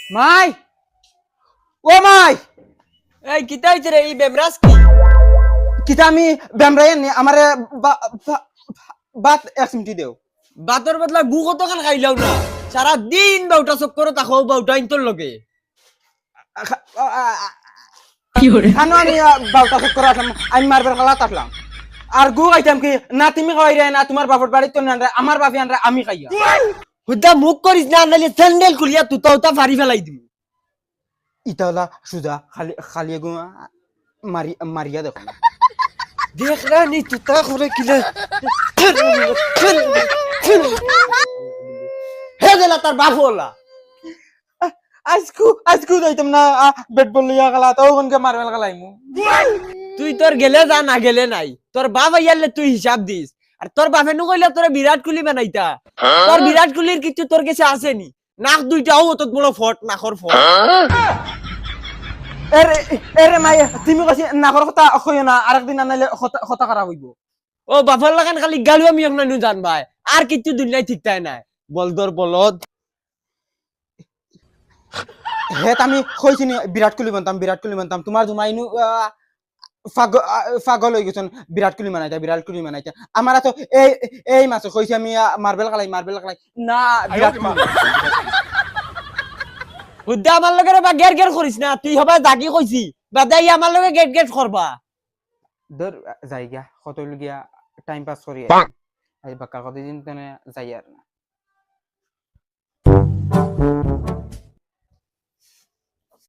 মাই ও মাই এই কিতা হইছে রে এই বেমরাজ কি কিতা আমি বেমরাই নি আমারে বাত 1 মিনিট দেও বাতর বদলা গু কতখান খাইলাও না সারা দিন বাউটা চক্কর তাকো বাউটা ইন্তর লগে খানো আমি বাউটা চক্কর আসলাম আমি মারবার খেলা আসলাম আর গু খাইতাম কি না তুমি খাওয়াই রে না তোমার বাপর বাড়িতে তো না আমার বাপি আনরা আমি খাইয়া হুদা মুখ করিস না নাইলে স্যান্ডেল খুলিয়া তুতা উতা ফাড়ি ফেলাই দিবি ইতালা সুজা খালি খালি গু মারিয়া দেখো দেখ না নি তুতা করে কিলে হে দেলা তার বাপ হলা আজকু যাইতাম না বেট বল লিয়া গেলা তো ওখানকে মারবেল গেলাইমু তুই তোর গেলে যা না গেলে নাই তোর বাপ আইয়ালে তুই হিসাব দিস আর তোর বাপে নু কইলে তোর বিরাট কোহলি বানাইতা তোর বিরাট কোহলির কিছু তোর কাছে আসেনি নাক দুইটাও অত বড় ফট নাকর ফট এরে এরে মাই তুমি কইছি নাকর কথা কইও না আরেকদিন আনাইলে কথা খারাপ হইব ও বাপর লাগান খালি গালু আমি এখন জান ভাই আর কিছু দুনিয়ায় ঠিক তাই নাই বলদর বলদ হেত আমি কইছি নি বিরাট কোহলি বানতাম তোমার জুমাইনু পাগল হয়ে গেছেন বিরাট কোহলি বানাইতা আমার তো এই মাছ কইছি আমি মার্বেল খেলাই না বিরাট কোহলি হুদ্দা আমার লগে বা গের গের করিস না তুই হবা জাগি কইছি বাদাই আমার লগে গেট গেট করবা ধর জায়গা কত লগিয়া টাইম পাস করি এই বাক্কা কতদিন তেনে যাই আর না